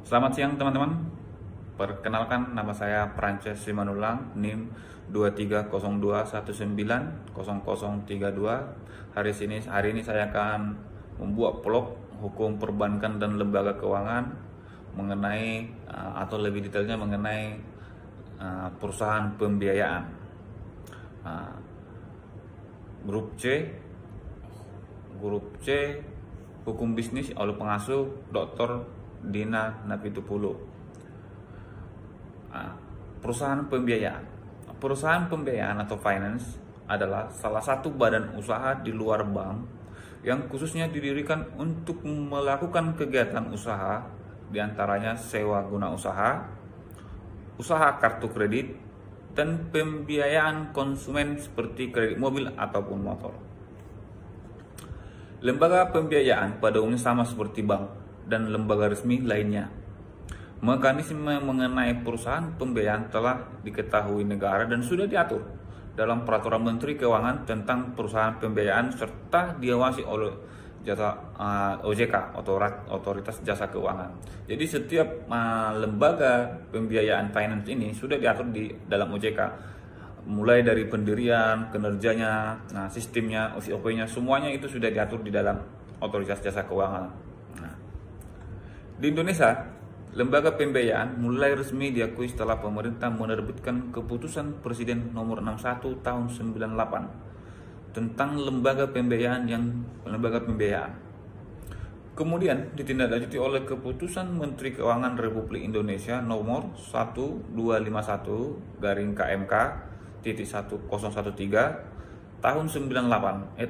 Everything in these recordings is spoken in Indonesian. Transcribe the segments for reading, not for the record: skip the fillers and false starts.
Selamat siang teman-teman. Perkenalkan, nama saya Prances Simanulang, NIM 2302190032. Hari ini saya akan membuat vlog hukum perbankan dan lembaga keuangan mengenai atau lebih detailnya mengenai perusahaan pembiayaan. Grup C hukum bisnis oleh pengasuh Dr. Dina Napitupulu. Perusahaan pembiayaan atau finance adalah salah satu badan usaha di luar bank yang khususnya didirikan untuk melakukan kegiatan usaha, diantaranya sewa guna usaha, usaha kartu kredit, dan pembiayaan konsumen seperti kredit mobil ataupun motor. Lembaga pembiayaan pada umumnya sama seperti bank dan lembaga resmi lainnya. Mekanisme mengenai perusahaan pembiayaan telah diketahui negara dan sudah diatur dalam Peraturan Menteri Keuangan tentang perusahaan pembiayaan serta diawasi oleh OJK, Otoritas Jasa Keuangan. Jadi setiap lembaga pembiayaan finance ini sudah diatur di dalam OJK, mulai dari pendirian, kinerjanya, sistemnya, SOP-nya, semuanya itu sudah diatur di dalam Otoritas Jasa Keuangan. Di Indonesia, lembaga pembiayaan mulai resmi diakui setelah pemerintah menerbitkan Keputusan Presiden Nomor 61 Tahun 98 tentang lembaga pembiayaan. Kemudian ditindaklanjuti oleh Keputusan Menteri Keuangan Republik Indonesia Nomor 1251 KMK 1013 tahun 88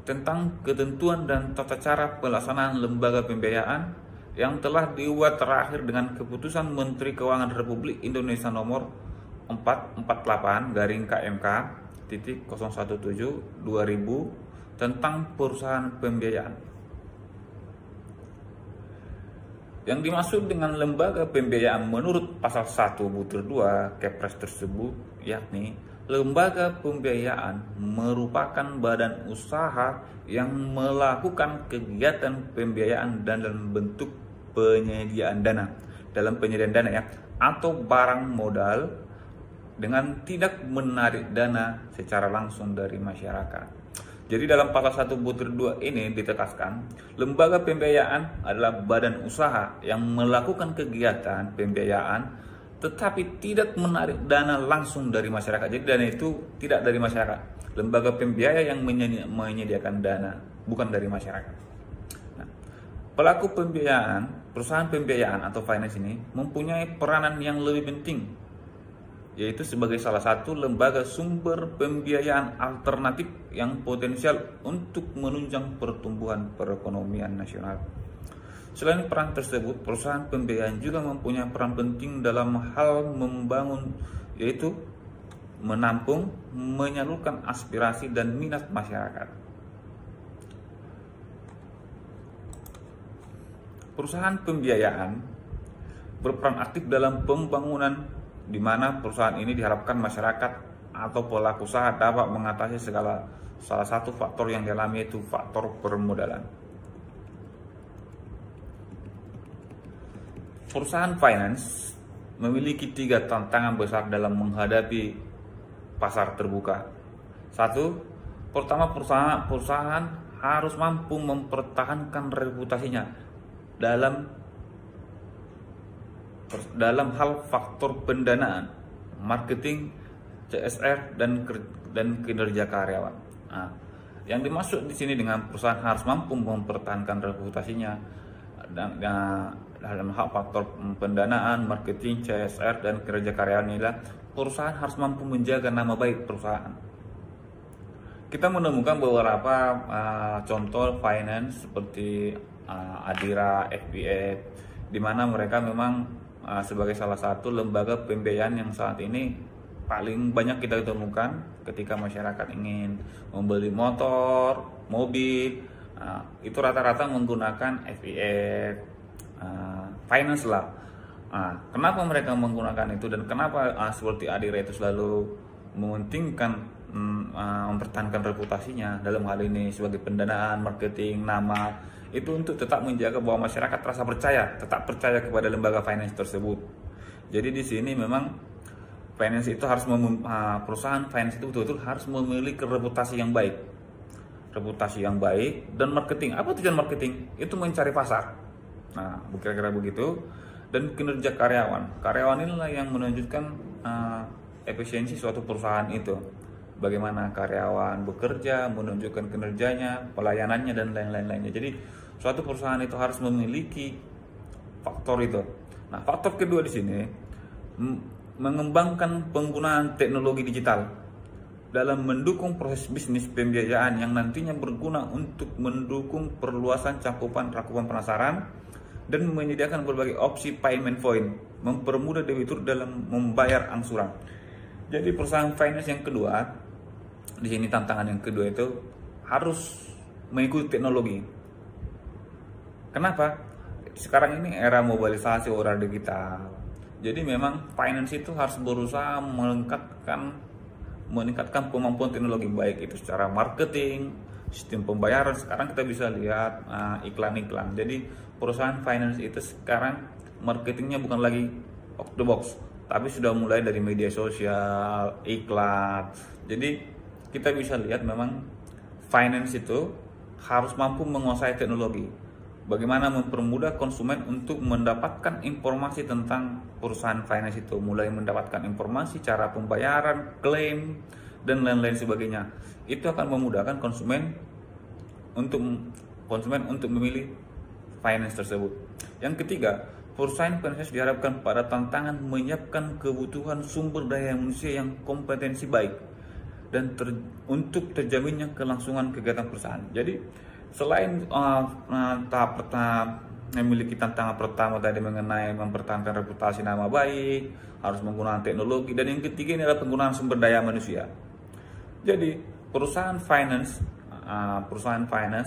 tentang ketentuan dan tata cara pelaksanaan lembaga pembiayaan yang telah dibuat terakhir dengan Keputusan Menteri Keuangan Republik Indonesia Nomor 448 KMK 017 2000 tentang perusahaan pembiayaan. Yang dimaksud dengan lembaga pembiayaan menurut pasal 1/2 Kepres tersebut yakni lembaga pembiayaan merupakan badan usaha yang melakukan kegiatan pembiayaan dalam bentuk penyediaan dana atau barang modal dengan tidak menarik dana secara langsung dari masyarakat. Jadi dalam pasal 1/2 ini ditegaskan, lembaga pembiayaan adalah badan usaha yang melakukan kegiatan pembiayaan tetapi tidak menarik dana langsung dari masyarakat. Jadi dana itu tidak dari masyarakat. Lembaga pembiayaan yang menyediakan dana, bukan dari masyarakat. Nah, pelaku pembiayaan, perusahaan pembiayaan atau finance ini mempunyai peranan yang lebih penting, yaitu sebagai salah satu lembaga sumber pembiayaan alternatif yang potensial untuk menunjang pertumbuhan perekonomian nasional. Selain peran tersebut, perusahaan pembiayaan juga mempunyai peran penting dalam hal membangun, yaitu menampung, menyalurkan aspirasi dan minat masyarakat. Perusahaan pembiayaan berperan aktif dalam pembangunan, di mana perusahaan ini diharapkan masyarakat atau pelaku usaha dapat mengatasi salah satu faktor yang dialami, yaitu faktor permodalan. Perusahaan finance memiliki 3 tantangan besar dalam menghadapi pasar terbuka. Pertama, perusahaan harus mampu mempertahankan reputasinya dalam hal faktor pendanaan, marketing, CSR, dan kinerja karyawan. Yang dimaksud di sini dengan perusahaan harus mampu mempertahankan reputasinya dalam hal faktor pendanaan, marketing, CSR, dan kinerja karyawan inilah perusahaan harus mampu menjaga nama baik perusahaan. Kita menemukan beberapa contoh finance seperti Adira, FBF, di mana mereka memang sebagai salah satu lembaga pembiayaan yang saat ini paling banyak kita temukan ketika masyarakat ingin membeli motor, mobil, itu rata-rata menggunakan FBF, finance lah. Kenapa mereka menggunakan itu dan kenapa seperti Adira itu selalu mementingkan mempertahankan reputasinya dalam hal ini sebagai pendanaan, marketing, nama, itu untuk tetap menjaga bahwa masyarakat tetap percaya kepada lembaga finance tersebut. Jadi di sini memang finance itu harus perusahaan finance itu betul-betul harus memiliki reputasi yang baik. Reputasi yang baik dan marketing. Apa tujuan marketing? Itu mencari pasar. Nah, kira-kira begitu. Dan kinerja karyawan. Karyawan inilah yang menunjukkan efisiensi suatu perusahaan itu. Bagaimana karyawan bekerja, menunjukkan kinerjanya, pelayanannya, dan lain-lainnya. Jadi suatu perusahaan itu harus memiliki faktor itu. Nah, faktor kedua di sini mengembangkan penggunaan teknologi digital dalam mendukung proses bisnis pembiayaan yang nantinya berguna untuk mendukung perluasan cakupan pemasaran dan menyediakan berbagai opsi payment point, mempermudah debitur dalam membayar angsuran. Jadi perusahaan finance yang kedua, di sini tantangan yang kedua itu harus mengikuti teknologi. Kenapa? Sekarang ini era mobilisasi, era digital. Jadi memang finance itu harus berusaha meningkatkan kemampuan teknologi, baik itu secara marketing, sistem pembayaran. Sekarang kita bisa lihat iklan-iklan. Jadi perusahaan finance itu sekarang marketingnya bukan lagi out the box, tapi sudah mulai dari media sosial, iklan. Jadi kita bisa lihat memang finance itu harus mampu menguasai teknologi. Bagaimana mempermudah konsumen untuk mendapatkan informasi tentang perusahaan finance itu, mulai mendapatkan informasi cara pembayaran, klaim, dan lain-lain sebagainya. Itu akan memudahkan konsumen untuk memilih finance tersebut. Yang ketiga, perusahaan finance diharapkan pada tantangan menyiapkan kebutuhan sumber daya manusia yang kompetensi baik dan untuk terjaminnya kelangsungan kegiatan perusahaan. Jadi selain tahap memiliki tantangan pertama tadi mengenai mempertahankan reputasi nama baik, harus menggunakan teknologi, dan yang ketiga ini adalah penggunaan sumber daya manusia. Jadi perusahaan finance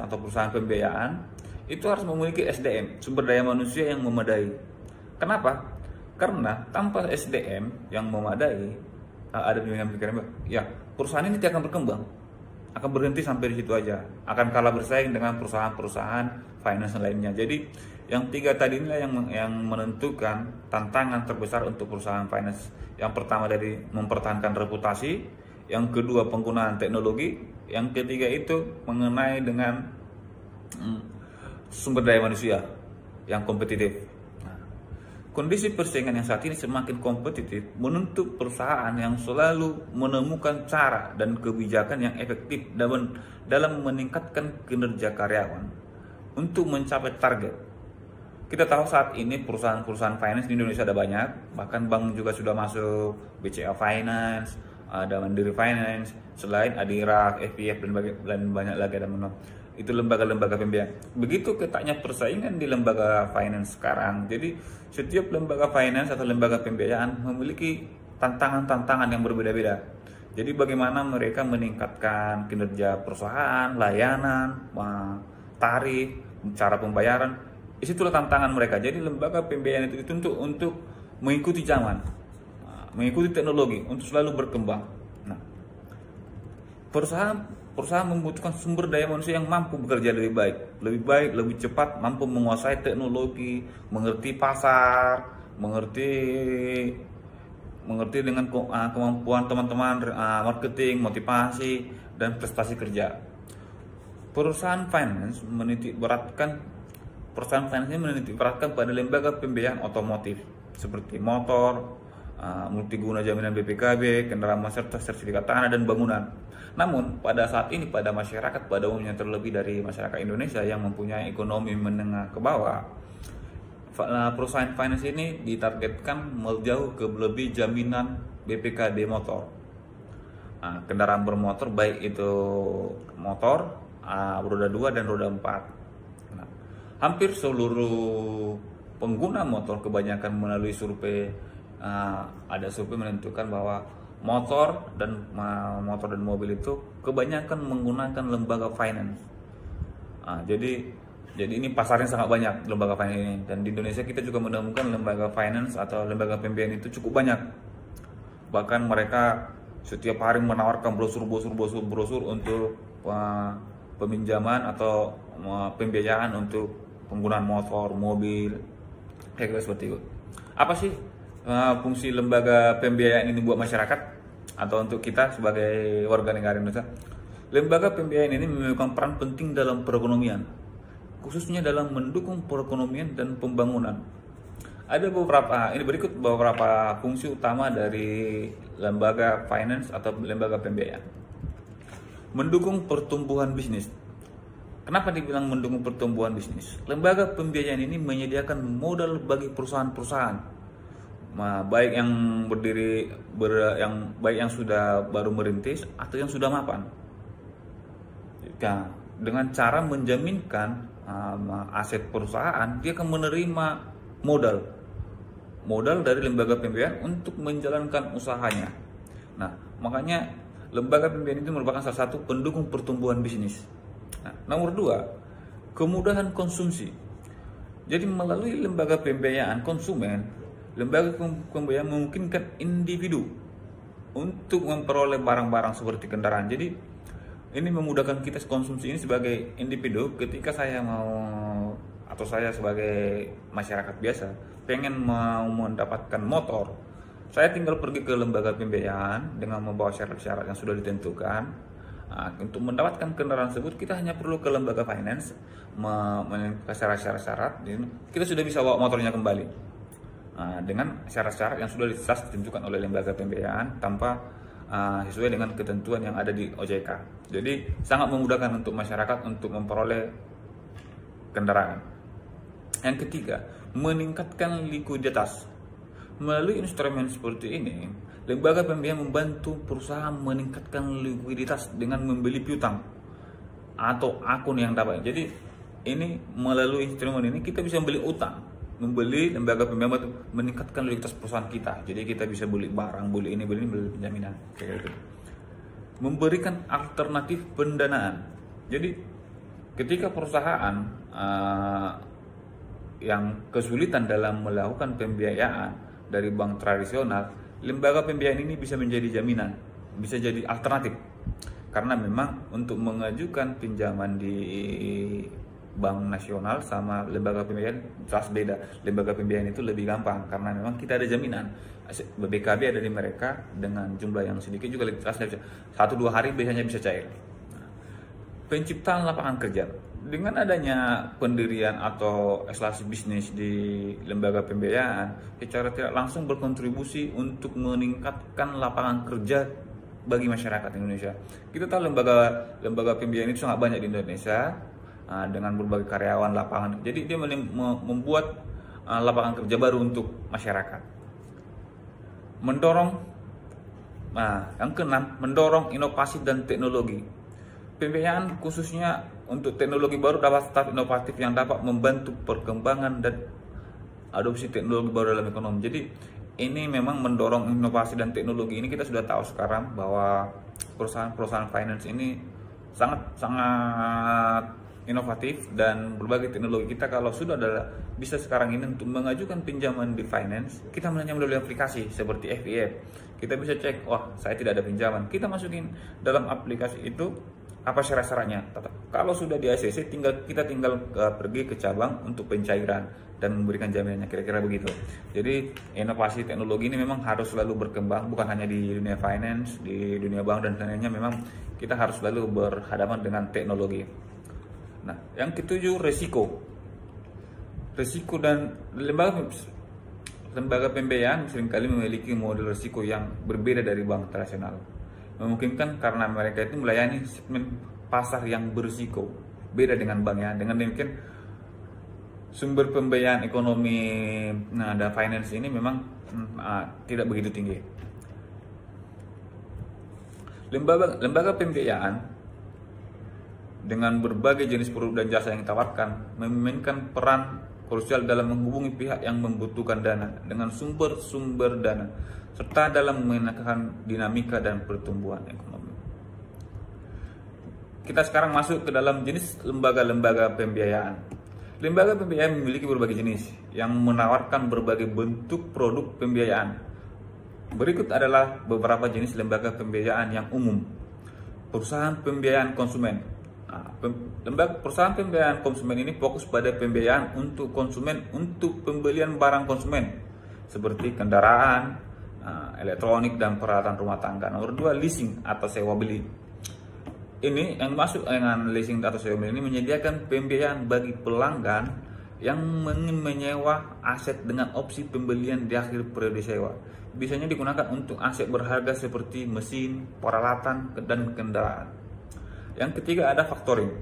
atau perusahaan pembiayaan itu harus memiliki SDM, sumber daya manusia yang memadai. Kenapa? Karena tanpa SDM yang memadai, ada yang pikiran, ya perusahaan ini tidak akan berkembang, akan berhenti sampai di situ aja, akan kalah bersaing dengan perusahaan-perusahaan finance lainnya. Jadi yang tiga tadi inilah yang menentukan tantangan terbesar untuk perusahaan finance. Yang pertama dari mempertahankan reputasi, yang kedua penggunaan teknologi, yang ketiga itu mengenai dengan sumber daya manusia yang kompetitif. Kondisi persaingan yang saat ini semakin kompetitif menuntut perusahaan yang selalu menemukan cara dan kebijakan yang efektif dalam meningkatkan kinerja karyawan untuk mencapai target. Kita tahu saat ini perusahaan-perusahaan finance di Indonesia ada banyak, bahkan bank juga sudah masuk, BCA Finance, ada Mandiri Finance, selain Adira, FPF, dan banyak lagi ada menurut. Itu lembaga-lembaga pembiayaan. Begitu ketatnya persaingan di lembaga finance sekarang. Jadi setiap lembaga finance atau lembaga pembiayaan memiliki tantangan-tantangan yang berbeda-beda. Jadi bagaimana mereka meningkatkan kinerja perusahaan, layanan, tarif, cara pembayaran, disitulah tantangan mereka. Jadi lembaga pembiayaan itu dituntut untuk mengikuti zaman, mengikuti teknologi, untuk selalu berkembang. Nah, perusahaan membutuhkan sumber daya manusia yang mampu bekerja lebih baik, lebih cepat, mampu menguasai teknologi, mengerti pasar, mengerti dengan kemampuan teman-teman marketing, motivasi, dan prestasi kerja. Perusahaan finance menitik beratkan pada lembaga pembiayaan otomotif seperti motor, multiguna jaminan BPKB, kendaraan serta sertifikat tanah dan bangunan. Namun pada saat ini pada masyarakat pada umumnya, terlebih dari masyarakat Indonesia yang mempunyai ekonomi menengah ke bawah, perusahaan finance ini ditargetkan menjauh ke lebih jaminan BPKB motor, kendaraan bermotor, baik itu motor roda 2 dan roda 4. Hampir seluruh pengguna motor kebanyakan melalui survei, ada survei menentukan bahwa motor dan mobil itu kebanyakan menggunakan lembaga finance. Jadi ini pasarnya sangat banyak lembaga finance ini, dan di Indonesia kita juga menemukan lembaga finance atau lembaga pembiayaan itu cukup banyak. Bahkan mereka setiap hari menawarkan brosur untuk peminjaman atau pembiayaan untuk penggunaan motor, mobil, kayak gitu seperti itu. Apa sih fungsi lembaga pembiayaan ini buat masyarakat atau untuk kita sebagai warga negara Indonesia? Lembaga pembiayaan ini memiliki peran penting dalam perekonomian, khususnya dalam mendukung perekonomian dan pembangunan. Ada berikut beberapa fungsi utama dari lembaga finance atau lembaga pembiayaan. Mendukung pertumbuhan bisnis. Kenapa dibilang mendukung pertumbuhan bisnis? Lembaga pembiayaan ini menyediakan modal bagi perusahaan-perusahaan, baik yang baik yang sudah baru merintis atau yang sudah mapan. Nah, dengan cara menjaminkan aset perusahaan, dia akan menerima modal dari lembaga pembiayaan untuk menjalankan usahanya. Nah, makanya lembaga pembiayaan itu merupakan salah satu pendukung pertumbuhan bisnis. Nah, nomor 2, kemudahan konsumsi. Jadi melalui lembaga pembiayaan konsumen, lembaga pembiayaan memungkinkan individu untuk memperoleh barang-barang seperti kendaraan. Jadi ini memudahkan kita konsumsi ini sebagai individu. Ketika saya saya sebagai masyarakat biasa pengen mau mendapatkan motor, saya tinggal pergi ke lembaga pembiayaan dengan membawa syarat-syarat yang sudah ditentukan. Untuk mendapatkan kendaraan tersebut kita hanya perlu ke lembaga finance, menentukan syarat-syarat, kita sudah bisa bawa motornya kembali dengan syarat-syarat yang sudah ditentukan oleh lembaga pembiayaan tanpa sesuai dengan ketentuan yang ada di OJK. Jadi sangat memudahkan untuk masyarakat untuk memperoleh kendaraan. Yang ketiga, meningkatkan likuiditas. Melalui instrumen seperti ini, lembaga pembiayaan membantu perusahaan meningkatkan likuiditas dengan membeli piutang atau akun yang dapat. Jadi ini melalui instrumen ini kita bisa membeli utang, membeli lembaga pembiayaan meningkatkan likuiditas perusahaan kita. Jadi kita bisa beli barang, beli penjaminan kayak gitu. Memberikan alternatif pendanaan. Jadi ketika perusahaan yang kesulitan dalam melakukan pembiayaan dari bank tradisional, lembaga pembiayaan ini bisa menjadi jaminan, bisa jadi alternatif. Karena memang untuk mengajukan pinjaman di bank nasional sama lembaga pembiayaan jelas beda. Lembaga pembiayaan itu lebih gampang karena memang kita ada jaminan. BKB ada di mereka dengan jumlah yang sedikit juga jelas 1-2 hari biasanya bisa cair. Penciptaan lapangan kerja. Dengan adanya pendirian atau ekspansi bisnis di lembaga pembiayaan, secara tidak langsung berkontribusi untuk meningkatkan lapangan kerja bagi masyarakat Indonesia. Kita tahu lembaga pembiayaan itu sangat banyak di Indonesia dengan berbagai karyawan lapangan. Jadi dia membuat lapangan kerja baru untuk masyarakat. Yang keenam, mendorong inovasi dan teknologi. Pembiayaan khususnya untuk teknologi baru dapat start inovatif yang dapat membantu perkembangan dan adopsi teknologi baru dalam ekonomi. Jadi ini memang mendorong inovasi dan teknologi ini. Kita sudah tahu sekarang bahwa perusahaan finance ini sangat inovatif dan berbagai teknologi. Kita kalau sudah bisa sekarang ini untuk mengajukan pinjaman di finance, kita hanya melalui aplikasi seperti FIF. Kita bisa cek, saya tidak ada pinjaman. Kita masukin dalam aplikasi itu apa syarat-syaratnya. Kalau sudah di ACC, kita tinggal pergi ke cabang untuk pencairan dan memberikan jaminannya, kira-kira begitu. Jadi inovasi teknologi ini memang harus selalu berkembang, bukan hanya di dunia finance, di dunia bank dan lainnya. Memang kita harus selalu berhadapan dengan teknologi. Nah, yang ketujuh, resiko dan lembaga pembiayaan seringkali memiliki model risiko yang berbeda dari bank tradisional. Memungkinkan karena mereka itu melayani segmen pasar yang berisiko, beda dengan bank ya. Dengan demikian sumber pembiayaan ekonomi dan finance ini memang tidak begitu tinggi. Lembaga pembiayaan dengan berbagai jenis produk dan jasa yang ditawarkan memainkan peran krusial dalam menghubungi pihak yang membutuhkan dana dengan sumber-sumber dana, serta dalam menekan dinamika dan pertumbuhan ekonomi. Kita sekarang masuk ke dalam jenis lembaga-lembaga pembiayaan. Lembaga pembiayaan memiliki berbagai jenis yang menawarkan berbagai bentuk produk pembiayaan. Berikut adalah beberapa jenis lembaga pembiayaan yang umum. Perusahaan pembiayaan konsumen. Nah, lembaga perusahaan pembiayaan konsumen ini fokus pada pembiayaan untuk konsumen untuk pembelian barang konsumen seperti kendaraan, elektronik dan peralatan rumah tangga. Nomor 2, leasing atau sewa beli. Ini yang masuk dengan leasing atau sewa beli ini menyediakan pembiayaan bagi pelanggan yang ingin menyewa aset dengan opsi pembelian di akhir periode sewa. Biasanya digunakan untuk aset berharga seperti mesin, peralatan, dan kendaraan. Yang ketiga ada factoring.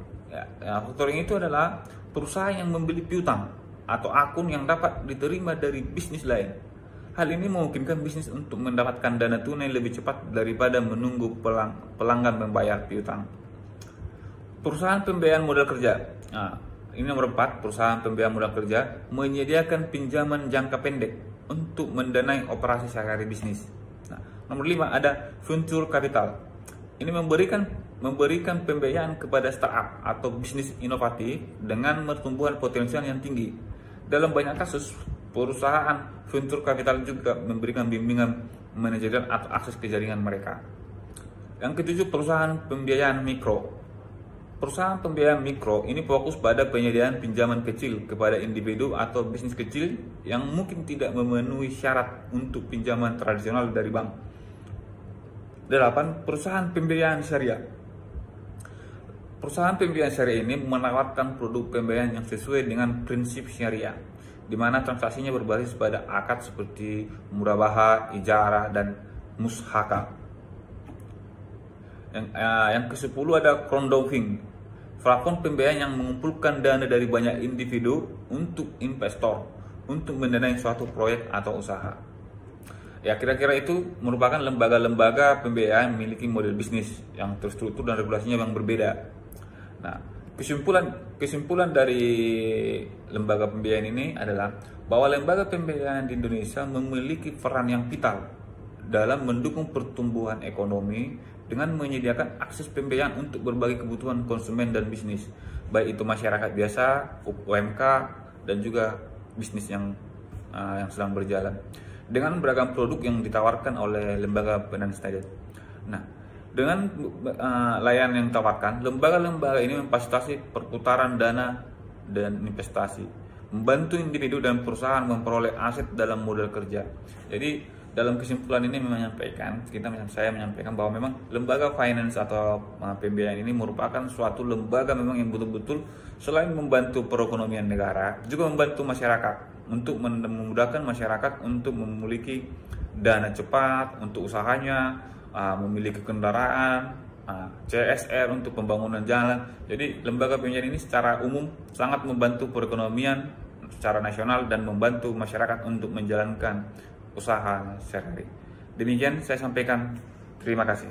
Factoring itu adalah perusahaan yang membeli piutang atau akun yang dapat diterima dari bisnis lain. Hal ini memungkinkan bisnis untuk mendapatkan dana tunai lebih cepat daripada menunggu pelanggan membayar piutang. Perusahaan pembiayaan modal kerja. Ini nomor 4, perusahaan pembiayaan modal kerja menyediakan pinjaman jangka pendek untuk mendanai operasi sehari-hari bisnis. Nomor 5 ada venture capital. Ini memberikan pembiayaan kepada startup atau bisnis inovatif dengan pertumbuhan potensial yang tinggi. Dalam banyak kasus, perusahaan venture capital juga memberikan bimbingan manajerial atau akses ke jaringan mereka. Yang ketujuh, perusahaan pembiayaan mikro. Perusahaan pembiayaan mikro ini fokus pada penyediaan pinjaman kecil kepada individu atau bisnis kecil yang mungkin tidak memenuhi syarat untuk pinjaman tradisional dari bank. 8. Perusahaan pembiayaan syariah. Perusahaan pembiayaan syariah ini menawarkan produk pembiayaan yang sesuai dengan prinsip syariah, di mana transaksinya berbasis pada akad seperti murabahah, ijarah, dan mushaka. Yang ke-10 ada crowdfunding, platform pembiayaan yang mengumpulkan dana dari banyak individu untuk investor untuk mendanai suatu proyek atau usaha. Ya, kira-kira itu merupakan lembaga-lembaga pembiayaan memiliki model bisnis yang terstruktur dan regulasinya yang berbeda. Nah, kesimpulan dari lembaga pembiayaan ini adalah bahwa lembaga pembiayaan di Indonesia memiliki peran yang vital dalam mendukung pertumbuhan ekonomi dengan menyediakan akses pembiayaan untuk berbagai kebutuhan konsumen dan bisnis, baik itu masyarakat biasa, UMK, dan juga bisnis yang sedang berjalan, dengan beragam produk yang ditawarkan oleh lembaga pendanaan tadi. Nah, dengan layanan yang ditawarkan, lembaga-lembaga ini memfasilitasi perputaran dana dan investasi, membantu individu dan perusahaan memperoleh aset dalam modal kerja. Jadi dalam kesimpulan ini saya menyampaikan bahwa memang lembaga finance atau pembiayaan ini merupakan suatu lembaga memang yang betul-betul selain membantu perekonomian negara, juga membantu masyarakat untuk memudahkan masyarakat untuk memiliki dana cepat untuk usahanya, memiliki kendaraan, CSR untuk pembangunan jalan. Jadi lembaga pembiayaan ini secara umum sangat membantu perekonomian secara nasional dan membantu masyarakat untuk menjalankan usaha sehari-hari. Demikian saya sampaikan. Terima kasih.